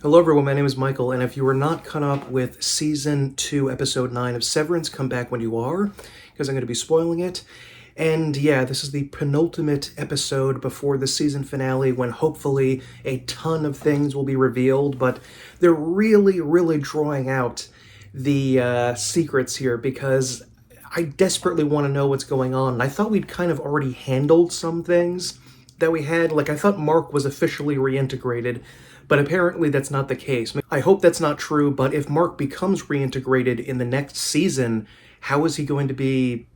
Hello everyone, my name is Michael, and if you are not caught up with Season 2, Episode 9 of Severance, come back when you are, because I'm going to be spoiling it. And yeah, this is the penultimate episode before the season finale, when hopefully a ton of things will be revealed, but they're really drawing out the secrets here, because I desperately want to know what's going on. And I thought we'd kind of already handled some things that we had. Like, I thought Mark was officially reintegrated, but apparently that's not the case. I hope that's not true, but if Mark becomes reintegrated in the next season, how is he going to be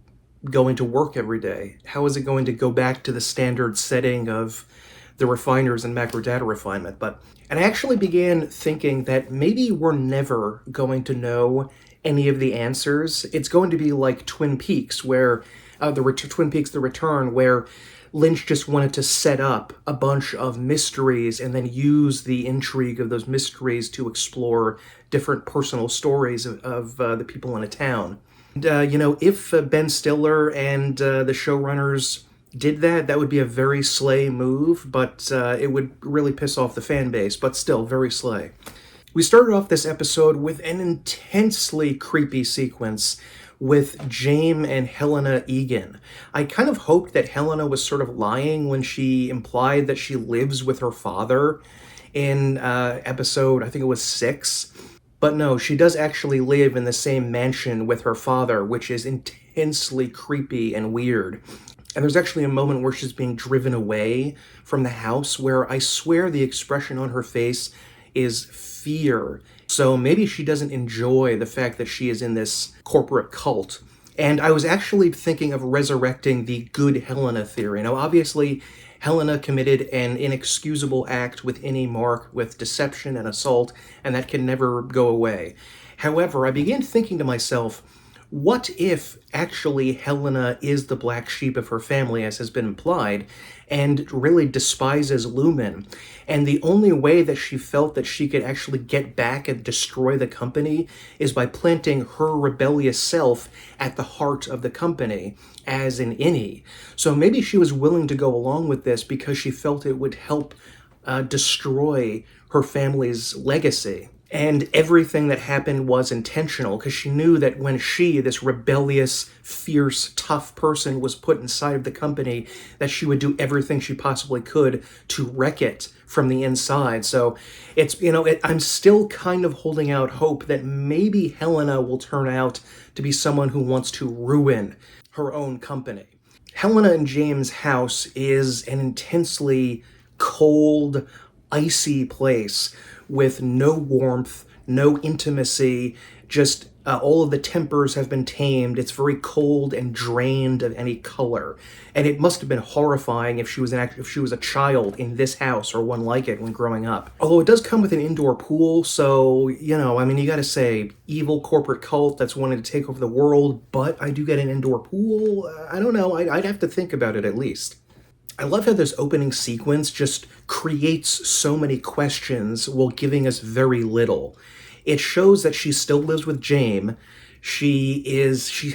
going to work every day? How is it going to go back to the standard setting of the refiners and macrodata refinement? And I actually began thinking that maybe we're never going to know any of the answers. It's going to be like Twin Peaks, where Twin Peaks: The Return, where Lynch just wanted to set up a bunch of mysteries and then use the intrigue of those mysteries to explore different personal stories of the people in a town. And, if Ben Stiller and the showrunners did that, that would be a very slay move, but it would really piss off the fan base, but still very slay. We started off this episode with an intensely creepy sequence with Jame and Helena Egan. I kind of hoped that Helena was sort of lying when she implied that she lives with her father in episode, I think it was 6. But no, she does actually live in the same mansion with her father, which is intensely creepy and weird. And there's actually a moment where she's being driven away from the house where I swear the expression on her face is fear. So maybe she doesn't enjoy the fact that she is in this corporate cult. And I was actually thinking of resurrecting the good Helena theory. Now, obviously, Helena committed an inexcusable act with any Mark with deception and assault, and that can never go away. However, I began thinking to myself, what if actually Helena is the black sheep of her family, as has been implied, and really despises Lumen? And the only way that she felt that she could actually get back and destroy the company is by planting her rebellious self at the heart of the company, as an innie. So maybe she was willing to go along with this because she felt it would help destroy her family's legacy. And everything that happened was intentional, because she knew that when she, this rebellious, fierce, tough person, was put inside of the company, that she would do everything she possibly could to wreck it from the inside. So I'm still kind of holding out hope that maybe Helena will turn out to be someone who wants to ruin her own company. Helena and James' house is an intensely cold, icy place with no warmth, no intimacy, just all of the tempers have been tamed. It's very cold and drained of any color. And it must have been horrifying if she was a child in this house or one like it when growing up. Although it does come with an indoor pool, so, you gotta say, evil corporate cult that's wanting to take over the world, but I do get an indoor pool. I don't know, I'd have to think about it at least. I love how this opening sequence just creates so many questions while giving us very little. It shows that she still lives with Jame. She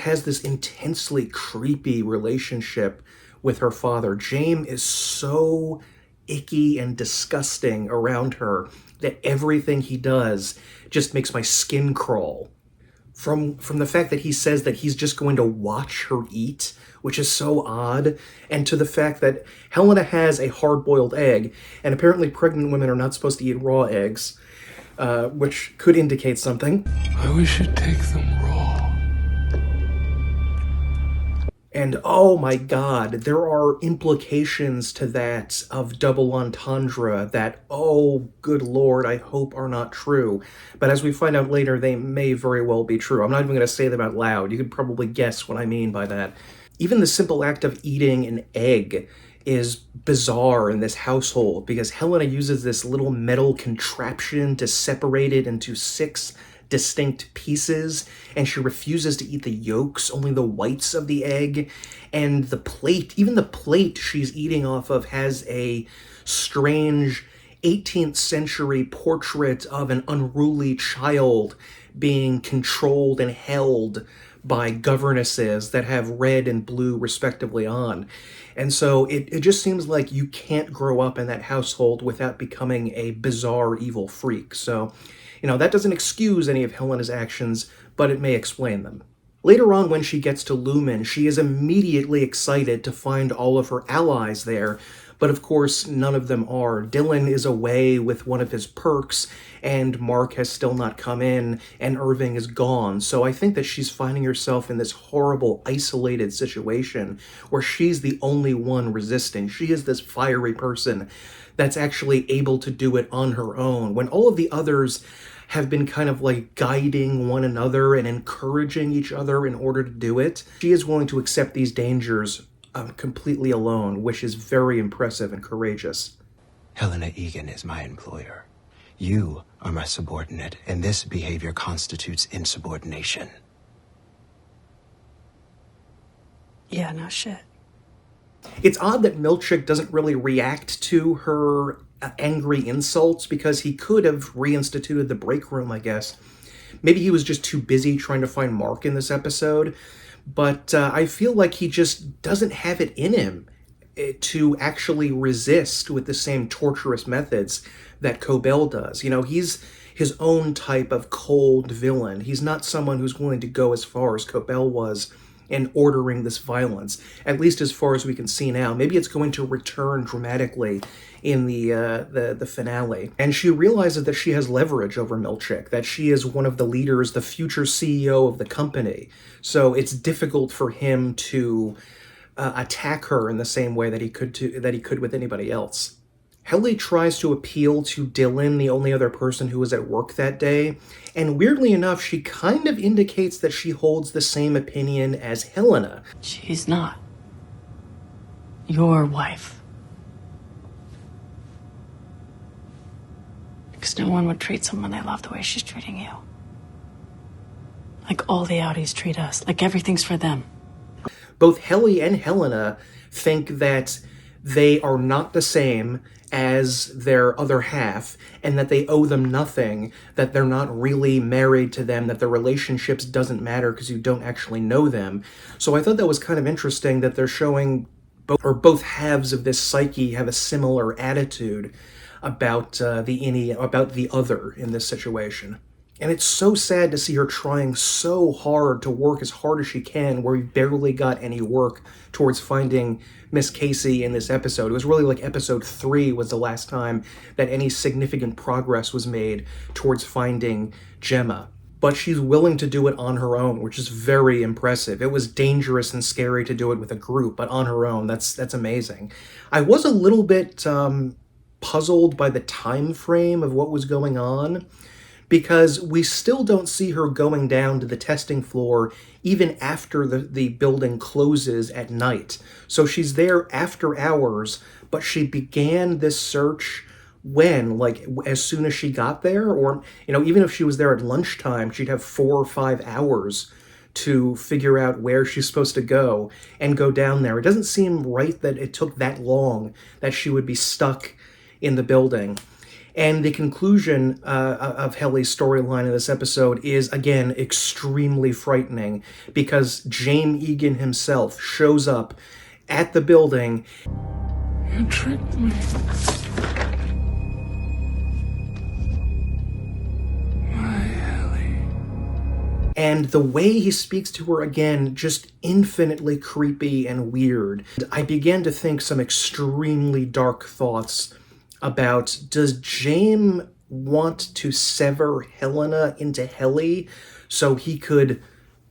has this intensely creepy relationship with her father. Jame is so icky and disgusting around her that everything he does just makes my skin crawl. From the fact that he says that he's just going to watch her eat, which is so odd, and to the fact that Helena has a hard-boiled egg, and apparently pregnant women are not supposed to eat raw eggs, which could indicate something. We should take them raw. And oh my god, there are implications to that of double entendre that, oh good lord, I hope are not true. But as we find out later, they may very well be true. I'm not even going to say them out loud. You could probably guess what I mean by that. Even the simple act of eating an egg is bizarre in this household, because Helena uses this little metal contraption to separate it into 6 distinct pieces, and she refuses to eat the yolks, only the whites of the egg. And the plate, even the plate she's eating off of, has a strange 18th century portrait of an unruly child being controlled and held by governesses that have red and blue respectively on. And so it just seems like you can't grow up in that household without becoming a bizarre evil freak. So, that doesn't excuse any of Helena's actions, but it may explain them. Later on, when she gets to Lumen, she is immediately excited to find all of her allies there, but of course, none of them are. Dylan is away with one of his perks, and Mark has still not come in, and Irving is gone. So I think that she's finding herself in this horrible, isolated situation where she's the only one resisting. She is this fiery person that's actually able to do it on her own, when all of the others have been kind of like guiding one another and encouraging each other in order to do it. She is willing to accept these dangers completely alone, which is very impressive and courageous. Helena Egan is my employer. You are my subordinate, and this behavior constitutes insubordination. Yeah, no shit. It's odd that Milchick doesn't really react to her angry insults, because he could have reinstituted the break room, I guess. Maybe he was just too busy trying to find Mark in this episode, but I feel like he just doesn't have it in him to actually resist with the same torturous methods that Cobell does. He's his own type of cold villain. He's not someone who's willing to go as far as Cobell was in ordering this violence, at least as far as we can see now. Maybe it's going to return dramatically in the finale. And she realizes that she has leverage over Milchick, that she is one of the leaders, the future CEO of the company. So it's difficult for him to attack her in the same way that he could with anybody else. Heli tries to appeal to Dylan, the only other person who was at work that day, and weirdly enough, she kind of indicates that she holds the same opinion as Helena. She's not your wife. Because no one would treat someone they love the way she's treating you. Like all the Audis treat us, like everything's for them. Both Heli and Helena think that they are not the same as their other half, and that they owe them nothing, that they're not really married to them, that their relationships doesn't matter because you don't actually know them. So I thought that was kind of interesting that they're showing both halves of this psyche have a similar attitude about the other in this situation. And it's so sad to see her trying so hard to work as hard as she can, where we barely got any work towards finding Miss Casey in this episode. It was really like episode 3 was the last time that any significant progress was made towards finding Gemma. But she's willing to do it on her own, which is very impressive. It was dangerous and scary to do it with a group, but on her own, that's amazing. I was a little bit puzzled by the time frame of what was going on, because we still don't see her going down to the testing floor even after the building closes at night. So she's there after hours, but she began this search when? Like, as soon as she got there? Or, even if she was there at lunchtime, she'd have 4 or 5 hours to figure out where she's supposed to go and go down there. It doesn't seem right that it took that long, that she would be stuck in the building. And the conclusion of Heli's storyline in this episode is, again, extremely frightening, because Jame Eagan himself shows up at the building. You tricked me. My Heli. And the way he speaks to her, again, just infinitely creepy and weird. I began to think some extremely dark thoughts about, does Jame want to sever Helena into Heli so he could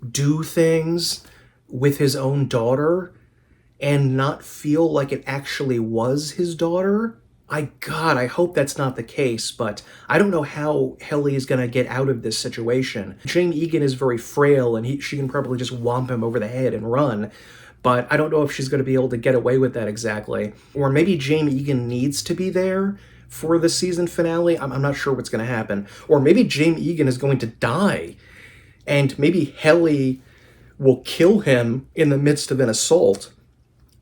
do things with his own daughter and not feel like it actually was his daughter? I hope that's not the case, but I don't know how Heli is going to get out of this situation. Jame Eagan is very frail, and she can probably just whomp him over the head and run, but I don't know if she's going to be able to get away with that exactly. Or maybe Jame Eagan needs to be there for the season finale. I'm not sure what's going to happen. Or maybe Jame Eagan is going to die, and maybe Heli will kill him in the midst of an assault,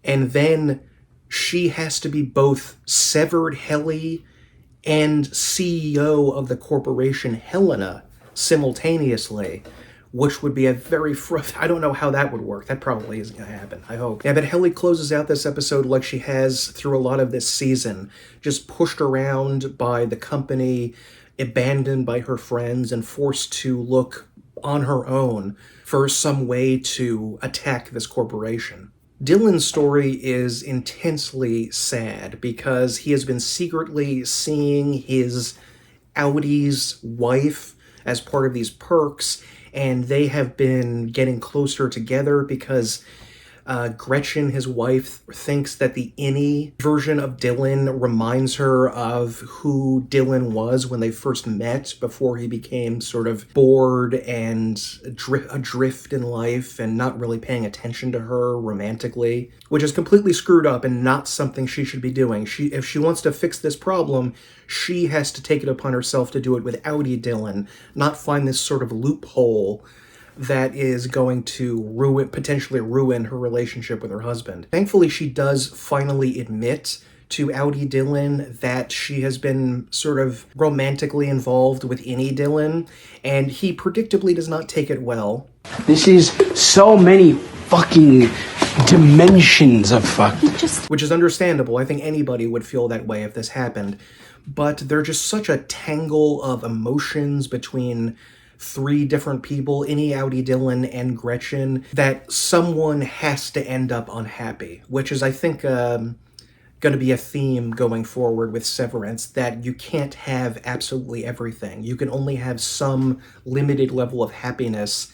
and then she has to be both severed Heli and CEO of the corporation Helena simultaneously, which would be a very I don't know how that would work. That probably isn't going to happen, I hope. Yeah, but Heli closes out this episode like she has through a lot of this season, just pushed around by the company, abandoned by her friends, and forced to look on her own for some way to attack this corporation. Dylan's story is intensely sad because he has been secretly seeing his Audi's wife as part of these perks, and they have been getting closer together because Gretchen, his wife, thinks that the innie version of Dylan reminds her of who Dylan was when they first met, before he became sort of bored and adrift in life and not really paying attention to her romantically, which is completely screwed up and not something she should be doing. If she wants to fix this problem, she has to take it upon herself to do it with Audi Dylan, not find this sort of loophole that is going to potentially ruin her relationship with her husband. Thankfully, she does finally admit to Audi Dylan that she has been sort of romantically involved with innie Dylan, and he predictably does not take it well. This is so many fucking dimensions of fuck. Which is understandable. I think anybody would feel that way if this happened. But they're just such a tangle of emotions between three different people, innie, Audi Dylan, and Gretchen, that someone has to end up unhappy, which is, I think, going to be a theme going forward with Severance, that you can't have absolutely everything. You can only have some limited level of happiness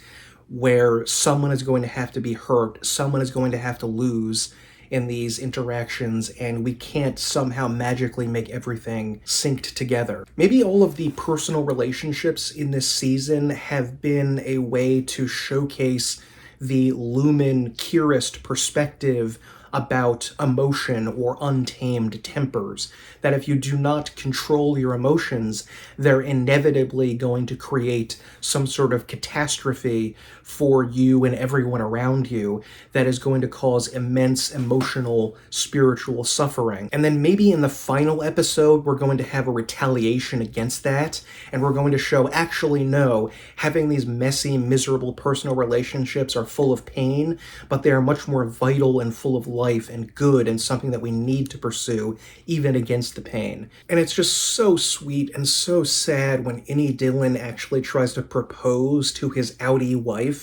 where someone is going to have to be hurt, someone is going to have to lose in these interactions, and we can't somehow magically make everything synced together. Maybe all of the personal relationships in this season have been a way to showcase the Lumen Curist perspective about emotion or untamed tempers, that if you do not control your emotions, they're inevitably going to create some sort of catastrophe for you and everyone around you that is going to cause immense emotional, spiritual suffering. And then maybe in the final episode, we're going to have a retaliation against that, and we're going to show, actually, no, having these messy, miserable personal relationships are full of pain, but they are much more vital and full of life and good, and something that we need to pursue even against the pain. And it's just so sweet and so sad when innie Dylan actually tries to propose to his Audi wife.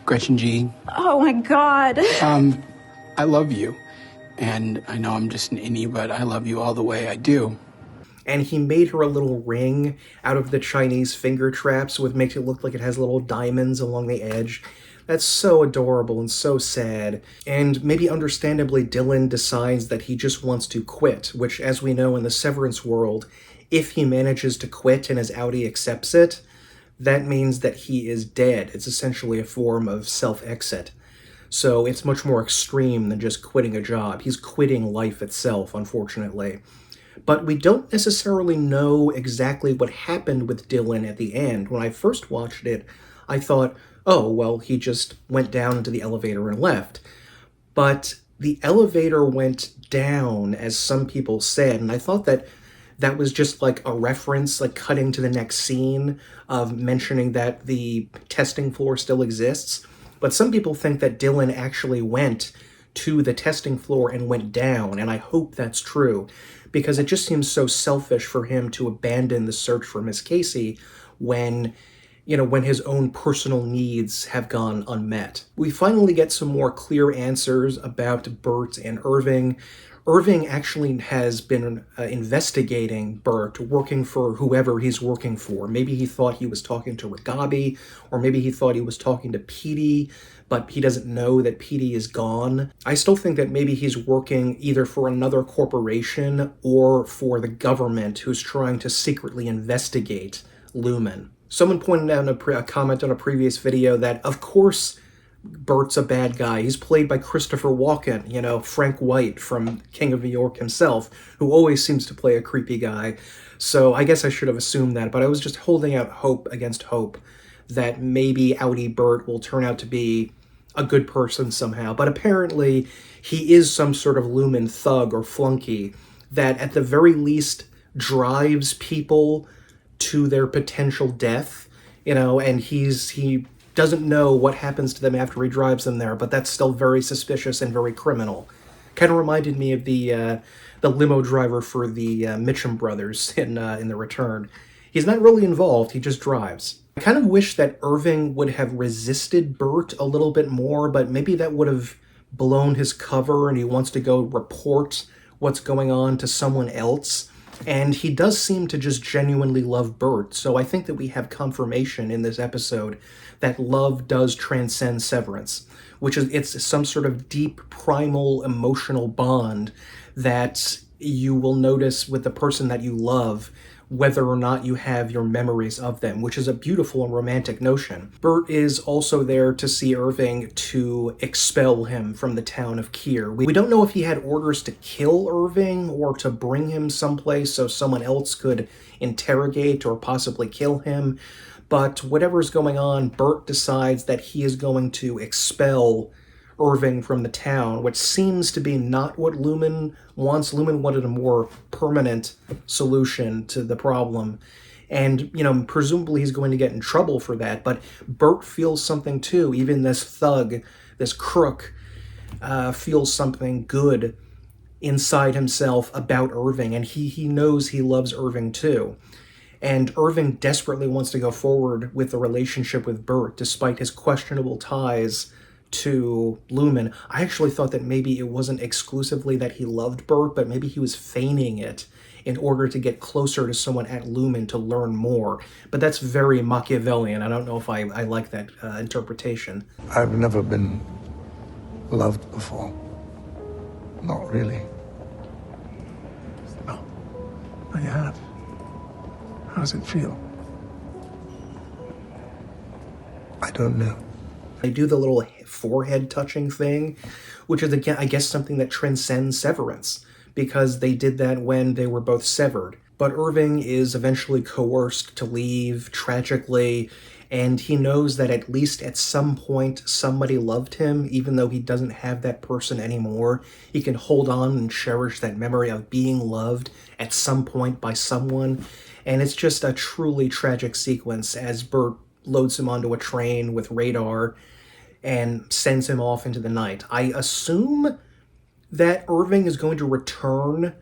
Gretchen G. Oh my God. I love you. And I know I'm just an innie, but I love you all the way I do. And he made her a little ring out of the Chinese finger traps, which makes it look like it has little diamonds along the edge. That's so adorable and so sad. And maybe understandably, Dylan decides that he just wants to quit, which, as we know in the Severance world, if he manages to quit and his Audi accepts it, that means that he is dead. It's essentially a form of self-exit. So it's much more extreme than just quitting a job. He's quitting life itself, unfortunately. But we don't necessarily know exactly what happened with Dylan at the end. When I first watched it, I thought, oh, well, he just went down into the elevator and left. But the elevator went down, as some people said, and I thought that that was just like a reference, like cutting to the next scene of mentioning that the testing floor still exists. But some people think that Dylan actually went to the testing floor and went down, and I hope that's true, because it just seems so selfish for him to abandon the search for Miss Casey when his own personal needs have gone unmet. We finally get some more clear answers about Bert and Irving. Irving actually has been investigating Bert, working for whoever he's working for. Maybe he thought he was talking to Reghabi, or maybe he thought he was talking to Petey, but he doesn't know that Petey is gone. I still think that maybe he's working either for another corporation or for the government who's trying to secretly investigate Lumen. Someone pointed out in a comment on a previous video that, of course, Bert's a bad guy. He's played by Christopher Walken, Frank White from King of New York himself, who always seems to play a creepy guy. So I guess I should have assumed that, but I was just holding out hope against hope that maybe Audi Bert will turn out to be a good person somehow. But apparently he is some sort of Lumen thug or flunky that at the very least drives people to their potential death, and he doesn't know what happens to them after he drives them there, but that's still very suspicious and very criminal. Kind of reminded me of the limo driver for the Mitchum brothers in The Return. He's not really involved, he just drives. I kind of wish that Irving would have resisted Bert a little bit more, but maybe that would have blown his cover and he wants to go report what's going on to someone else. And he does seem to just genuinely love Bert, so I think that we have confirmation in this episode that love does transcend severance, which is it's some sort of deep, primal, emotional bond that you will notice with the person that you love, whether or not you have your memories of them, which is a beautiful and romantic notion. Bert is also there to see Irving to expel him from the town of Kier. We don't know if he had orders to kill Irving or to bring him someplace so someone else could interrogate or possibly kill him, but whatever's going on, Bert decides that he is going to expel Irving from the town, which seems to be not what Lumen wants. Lumen wanted a more permanent solution to the problem. And, presumably he's going to get in trouble for that. But Bert feels something too. Even this thug, this crook, feels something good inside himself about Irving. And he knows he loves Irving too. And Irving desperately wants to go forward with the relationship with Bert, despite his questionable ties to Lumen. I actually thought that maybe it wasn't exclusively that he loved Bert, but maybe he was feigning it in order to get closer to someone at Lumen to learn more. But that's very Machiavellian. I don't know if I like that interpretation. I've never been loved before. Not really. No. I have. How does it feel? I don't know. They do the little forehead touching thing, which is, again, I guess something that transcends severance, because they did that when they were both severed. But Irving is eventually coerced to leave, tragically, and he knows that at least at some point somebody loved him, even though he doesn't have that person anymore. He can hold on and cherish that memory of being loved at some point by someone, and it's just a truly tragic sequence as Bert loads him onto a train with radar and sends him off into the night. I assume that Irving is going to return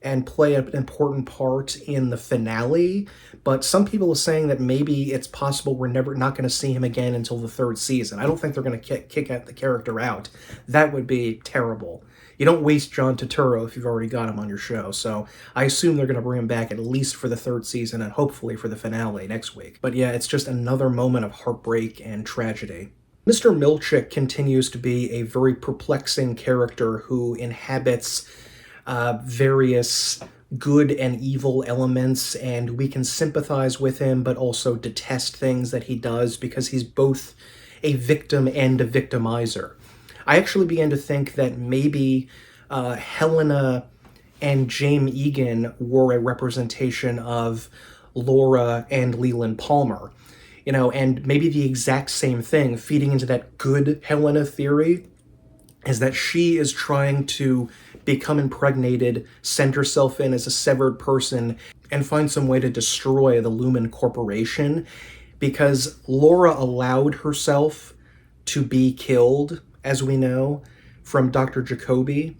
and play an important part in the finale, but some people are saying that maybe it's possible we're not going to see him again until the third season. I don't think they're going to kick the character out. That would be terrible. You don't waste John Turturro if you've already got him on your show, so I assume they're going to bring him back at least for the third season and hopefully for the finale next week. But yeah, it's just another moment of heartbreak and tragedy. Mr. Milchick continues to be a very perplexing character who inhabits various good and evil elements, and we can sympathize with him but also detest things that he does because he's both a victim and a victimizer. I actually began to think that maybe Helena and Jame Eagan were a representation of Laura and Leland Palmer. And maybe the exact same thing, feeding into that good Helena theory, is that she is trying to become impregnated, send herself in as a severed person, and find some way to destroy the Lumen Corporation, because Laura allowed herself to be killed, as we know, from Dr. Jacoby.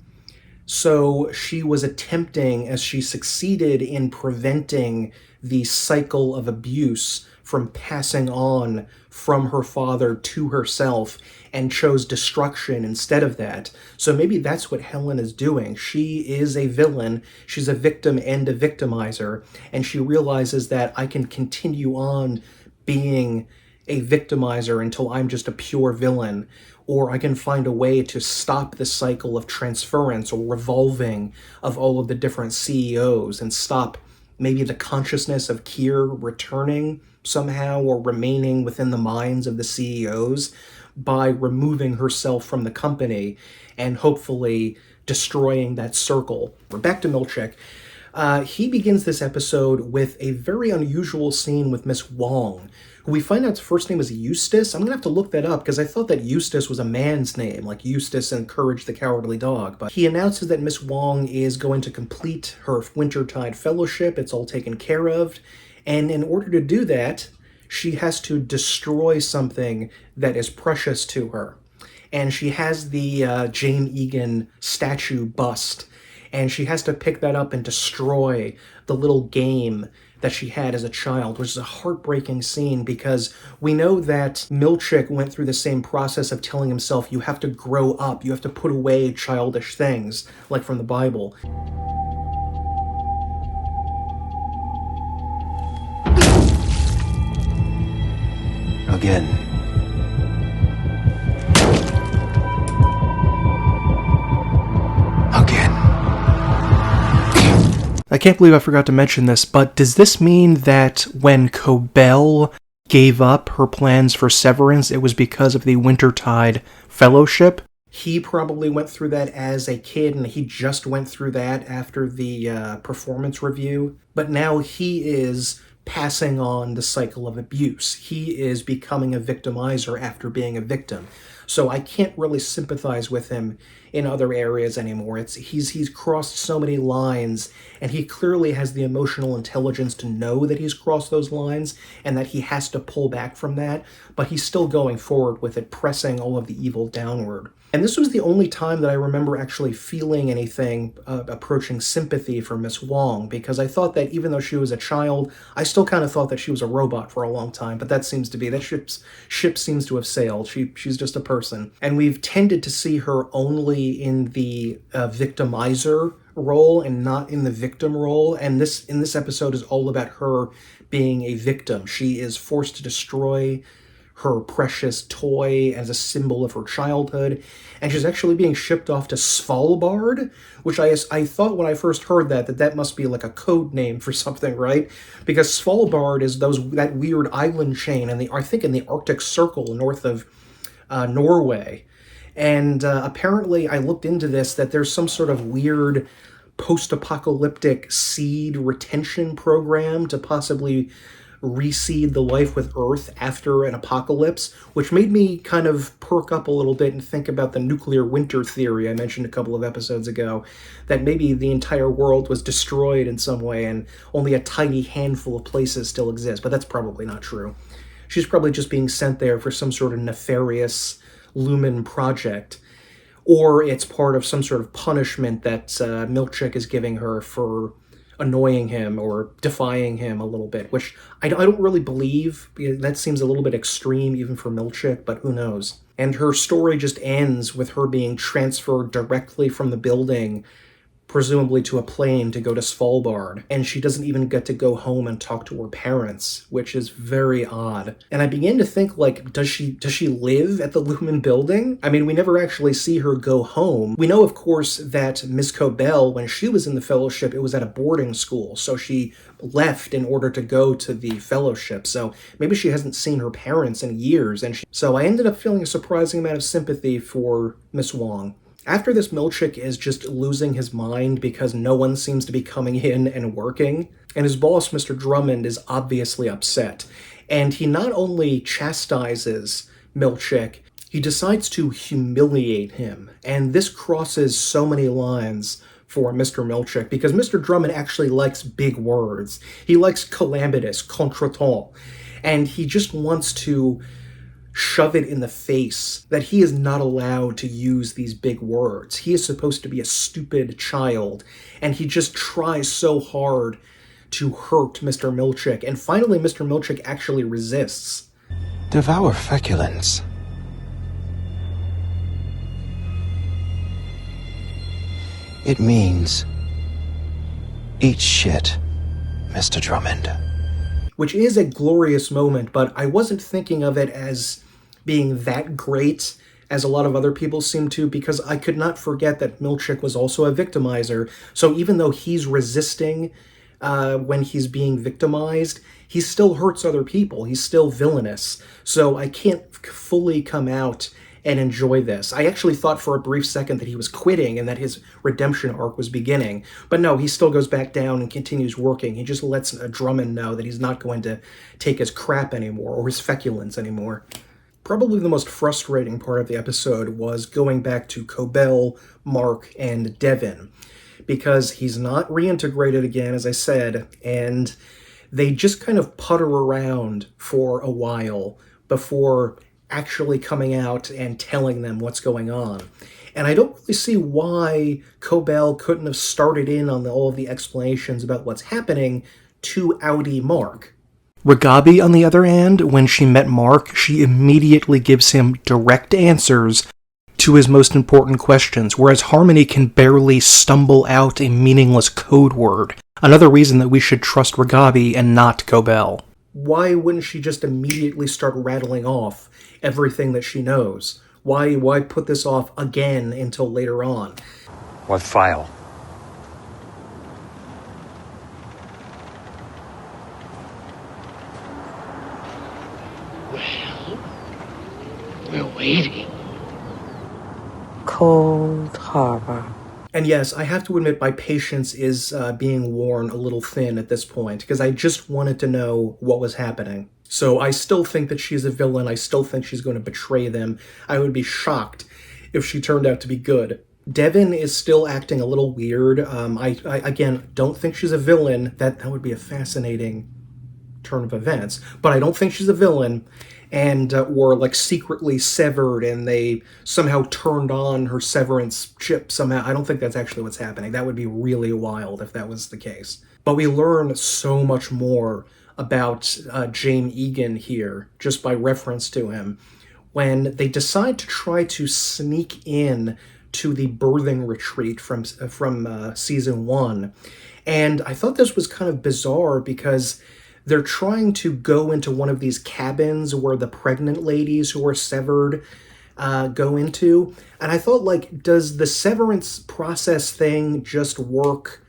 So she was attempting, as she succeeded in preventing the cycle of abuse from passing on from her father to herself, and chose destruction instead of that. So maybe that's what Helen is doing. She is a villain, she's a victim and a victimizer, and she realizes that I can continue on being a victimizer until I'm just a pure villain, or I can find a way to stop the cycle of transference or revolving of all of the different CEOs and stop maybe the consciousness of Kier returning somehow or remaining within the minds of the CEOs by removing herself from the company and hopefully destroying that circle. We're back to Milchick. He begins this episode with a very unusual scene with Miss Wong, who we find out his first name is Eustace. I'm going to have to look that up because I thought that Eustace was a man's name, like Eustace and Courage the Cowardly Dog. But he announces that Miss Wong is going to complete her Wintertide Fellowship. It's all taken care of. And in order to do that, she has to destroy something that is precious to her. And she has the Jame Eagan statue bust, and she has to pick that up and destroy the little game that she had as a child, which is a heartbreaking scene because we know that Milchick went through the same process of telling himself, you have to grow up, you have to put away childish things, like from the Bible. Again. I can't believe I forgot to mention this, but does this mean that when Cobell gave up her plans for Severance, it was because of the Wintertide Fellowship? He probably went through that as a kid, and he just went through that after the performance review. But now he is passing on the cycle of abuse. He is becoming a victimizer after being a victim. So I can't really sympathize with him in other areas anymore. He's crossed so many lines, and he clearly has the emotional intelligence to know that he's crossed those lines and that he has to pull back from that, but he's still going forward with it, pressing all of the evil downward. And this was the only time that I remember actually feeling anything approaching sympathy for Miss Wong, because I thought that even though she was a child, I still kind of thought that she was a robot for a long time, but that ship seems to have sailed. She's just a person. And we've tended to see her only in the victimizer role and not in the victim role, and this episode is all about her being a victim. She is forced to destroy her precious toy as a symbol of her childhood, and she's actually being shipped off to Svalbard, which I thought when I first heard that must be like a code name for something, right? Because Svalbard is that weird island chain I think in the Arctic Circle north of Norway. And apparently I looked into this, that there's some sort of weird post-apocalyptic seed retention program to possibly reseed the life with Earth after an apocalypse, which made me kind of perk up a little bit and think about the nuclear winter theory I mentioned a couple of episodes ago, that maybe the entire world was destroyed in some way and only a tiny handful of places still exist, but that's probably not true. She's probably just being sent there for some sort of nefarious Lumen project, or it's part of some sort of punishment that Milchick is giving her for annoying him or defying him a little bit, which I don't really believe. That seems a little bit extreme even for Milchick, but who knows. And her story just ends with her being transferred directly from the building, presumably to a plane, to go to Svalbard, and she doesn't even get to go home and talk to her parents, which is very odd. And I began to think, like, does she live at the Lumen building? I mean, we never actually see her go home. We know, of course, that Miss Cobell, when she was in the Fellowship, it was at a boarding school, so she left in order to go to the Fellowship, so maybe she hasn't seen her parents in years, so I ended up feeling a surprising amount of sympathy for Miss Wong. After this, Milchick is just losing his mind because no one seems to be coming in and working, and his boss, Mr. Drummond, is obviously upset. And he not only chastises Milchick, he decides to humiliate him. And this crosses so many lines for Mr. Milchick, because Mr. Drummond actually likes big words. He likes calamitous, contretemps, and he just wants to shove it in the face that he is not allowed to use these big words. He is supposed to be a stupid child, and he just tries so hard to hurt Mr. Milchick, and finally Mr. Milchick actually resists. Devour feculence. It means eat shit, Mr. Drummond. Which is a glorious moment, but I wasn't thinking of it as being that great as a lot of other people seem to, because I could not forget that Milchick was also a victimizer. So even though he's resisting when he's being victimized, he still hurts other people. He's still villainous. So I can't fully come out and enjoy this. I actually thought for a brief second that he was quitting and that his redemption arc was beginning. But no, he still goes back down and continues working. He just lets Drummond know that he's not going to take his crap anymore or his feculence anymore. Probably the most frustrating part of the episode was going back to Cobell, Mark, and Devin, because he's not reintegrated again, as I said, and they just kind of putter around for a while before actually coming out and telling them what's going on. And I don't really see why Cobell couldn't have started in on all of the explanations about what's happening to oudie Mark. Reghabi, on the other hand, when she met Mark, she immediately gives him direct answers to his most important questions, whereas Harmony can barely stumble out a meaningless code word. Another reason that we should trust Reghabi and not Cobell. Why wouldn't she just immediately start rattling off everything that she knows? Why put this off again until later on? What file? Well, we're waiting. Cold Harbor. And yes, I have to admit my patience is being worn a little thin at this point, because I just wanted to know what was happening. So I still think that she's a villain. I still think she's going to betray them. I would be shocked if she turned out to be good. Devin is still acting a little weird. I again, don't think she's a villain. That would be a fascinating turn of events. But I don't think she's a villain, and or like secretly severed and they somehow turned on her severance chip somehow. I don't think that's actually what's happening. That would be really wild if that was the case. But we learn so much more about Jame Eagan here, just by reference to him, when they decide to try to sneak in to the birthing retreat from season 1. And I thought this was kind of bizarre because they're trying to go into one of these cabins where the pregnant ladies who are severed go into. And I thought, like, does the severance process thing just work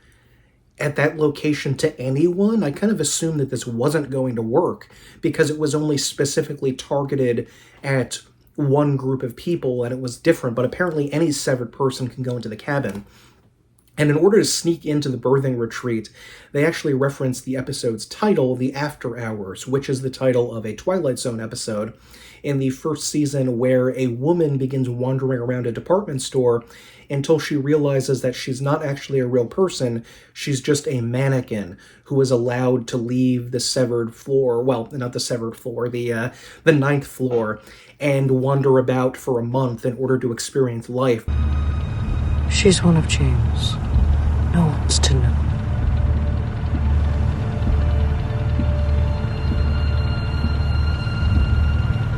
at that location to anyone? I kind of assumed that this wasn't going to work because it was only specifically targeted at one group of people and it was different, but apparently any severed person can go into the cabin. And in order to sneak into the birthing retreat, they actually reference the episode's title, The After Hours, which is the title of a Twilight Zone episode in the first season, where a woman begins wandering around a department store until she realizes that she's not actually a real person. She's just a mannequin who is allowed to leave the severed floor, well, not the severed floor, the ninth floor, and wander about for a month in order to experience life. She's one of James. No one's to know.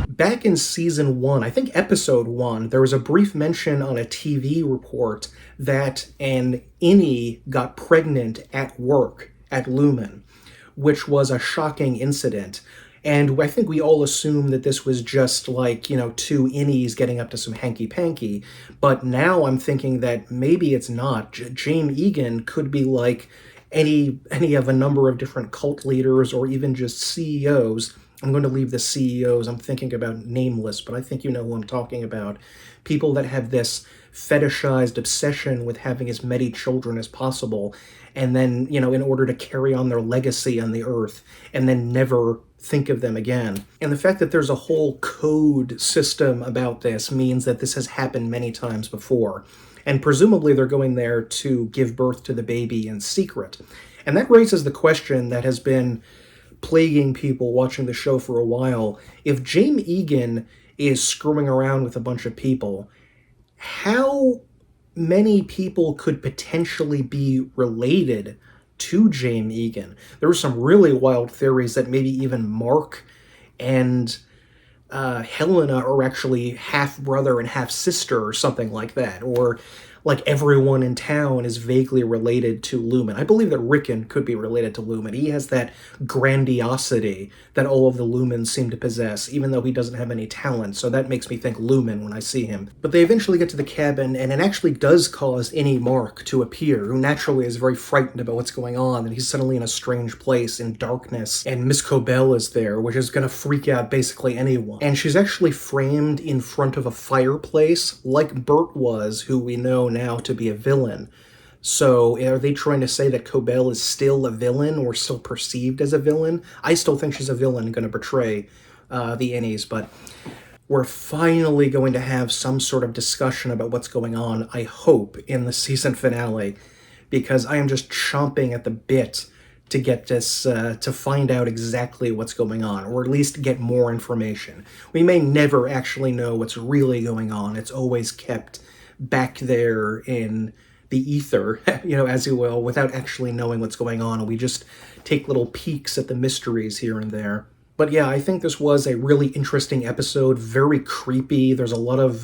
Back in season 1, I think episode 1, there was a brief mention on a TV report that an innie got pregnant at work at Lumen, which was a shocking incident. And I think we all assumed that this was just like, you know, two innies getting up to some hanky-panky. But now I'm thinking that maybe it's not. Jame Eagan could be like any of a number of different cult leaders or even just CEOs. I'm going to leave the CEOs. I'm thinking about nameless, but I think you know who I'm talking about. People that have this fetishized obsession with having as many children as possible, and then, you know, in order to carry on their legacy on the earth, and then never think of them again. And the fact that there's a whole code system about this means that this has happened many times before. And presumably they're going there to give birth to the baby in secret. And that raises the question that has been plaguing people watching the show for a while. If Jame Eagan is screwing around with a bunch of people, how many people could potentially be related to Jame Eagan? There were some really wild theories that maybe even Mark and Helena are actually half-brother and half-sister or something like that, or like everyone in town is vaguely related to Lumen. I believe that Rickon could be related to Lumen. He has that grandiosity that all of the Lumens seem to possess, even though he doesn't have any talent, so that makes me think Lumen when I see him. But they eventually get to the cabin, and it actually does cause any Mark to appear, who naturally is very frightened about what's going on, and he's suddenly in a strange place, in darkness, and Miss Cobell is there, which is going to freak out basically anyone. And she's actually framed in front of a fireplace, like Bert was, who we know now to be a villain. So are they trying to say that Cobell is still a villain or still perceived as a villain? I still think she's a villain going to betray the innies, but we're finally going to have some sort of discussion about what's going on, I hope, in the season finale, because I am just chomping at the bit to get us to find out exactly what's going on, or at least get more information. We may never actually know what's really going on. It's always kept back there in the ether, as you will, without actually knowing what's going on, and we just take little peeks at the mysteries here and there. But yeah, I think this was a really interesting episode, very creepy. There's a lot of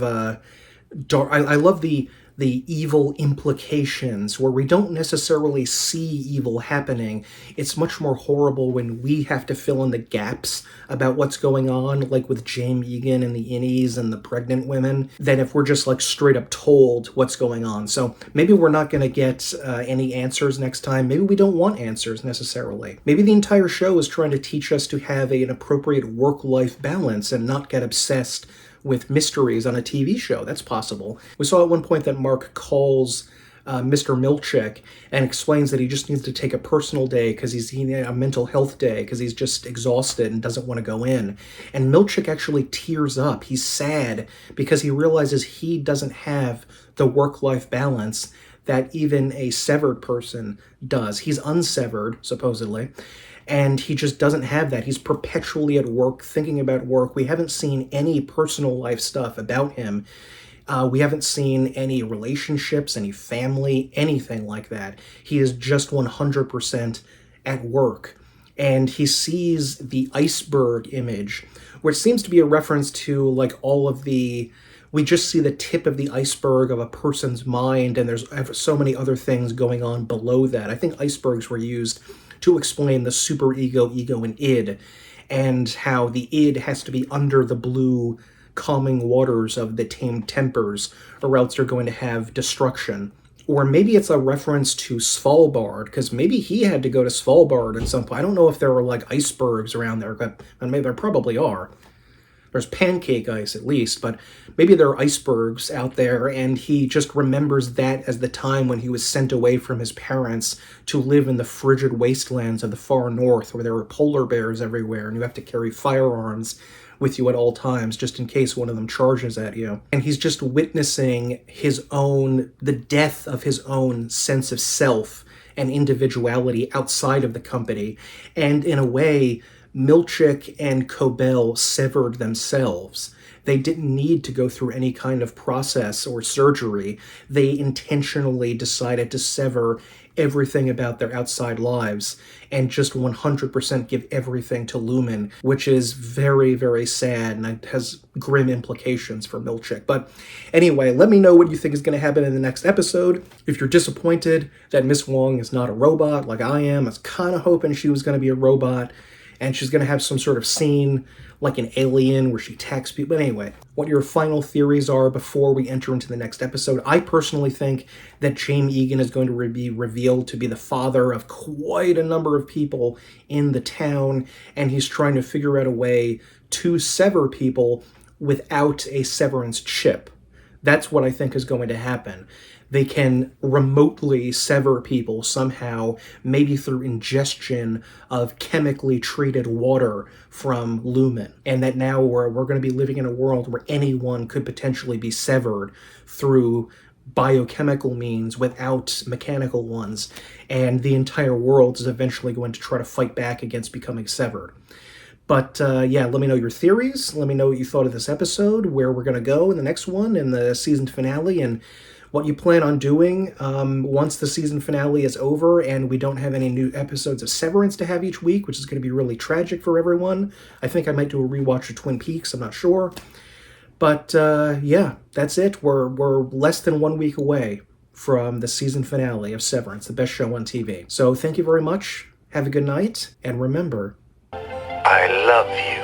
dark. I love the evil implications where we don't necessarily see evil happening. It's much more horrible when we have to fill in the gaps about what's going on, like with Jame Eagan and the innies and the pregnant women, than if we're just like straight up told what's going on. So maybe we're not going to get any answers next time. Maybe we don't want answers necessarily. Maybe the entire show is trying to teach us to have an appropriate work-life balance and not get obsessed with mysteries on a TV show. That's possible. We saw at one point that Mark calls Mr. Milchick and explains that he just needs to take a personal day because he's a mental health day because he's just exhausted and doesn't want to go in. And Milchick actually tears up. He's sad because he realizes he doesn't have the work-life balance that even a severed person does. He's unsevered, supposedly, and he just doesn't have that. He's perpetually at work, thinking about work. We haven't seen any personal life stuff about him. We haven't seen any relationships, any family, anything like that. He is just 100% at work. And he sees the iceberg image, which seems to be a reference to like all of the... We just see the tip of the iceberg of a person's mind, and there's so many other things going on below that. I think icebergs were used to explain the superego, ego, and id, and how the id has to be under the blue, calming waters of the tamed tempers, or else they're going to have destruction. Or maybe it's a reference to Svalbard, because maybe he had to go to Svalbard at some point. I don't know if there are, like, icebergs around there, but maybe there probably are. There's pancake ice, at least, but maybe there are icebergs out there, and he just remembers that as the time when he was sent away from his parents to live in the frigid wastelands of the far north, where there were polar bears everywhere, and you have to carry firearms with you at all times, just in case one of them charges at you. And he's just witnessing the death of his own sense of self and individuality outside of the company, and in a way, Milchick and Cobell severed themselves. They didn't need to go through any kind of process or surgery. They intentionally decided to sever everything about their outside lives and just 100% give everything to Lumen, which is very, very sad and has grim implications for Milchick. But anyway, let me know what you think is going to happen in the next episode. If you're disappointed that Miss Wong is not a robot like I am, I was kind of hoping she was going to be a robot, and she's going to have some sort of scene like an Alien where she attacks people. But anyway, what your final theories are before we enter into the next episode. I personally think that Jame Eagan is going to be revealed to be the father of quite a number of people in the town, and he's trying to figure out a way to sever people without a severance chip. That's what I think is going to happen. They can remotely sever people somehow, maybe through ingestion of chemically treated water from Lumen. And that now we're going to be living in a world where anyone could potentially be severed through biochemical means without mechanical ones. And the entire world is eventually going to try to fight back against becoming severed. But yeah, let me know your theories. Let me know what you thought of this episode, where we're going to go in the next one, in the season finale, and what you plan on doing once the season finale is over and we don't have any new episodes of Severance to have each week, which is going to be really tragic for everyone. I think I might do a rewatch of Twin Peaks. I'm not sure. But yeah, that's it. We're less than 1 week away from the season finale of Severance, the best show on TV. So thank you very much. Have a good night. And remember, I love you.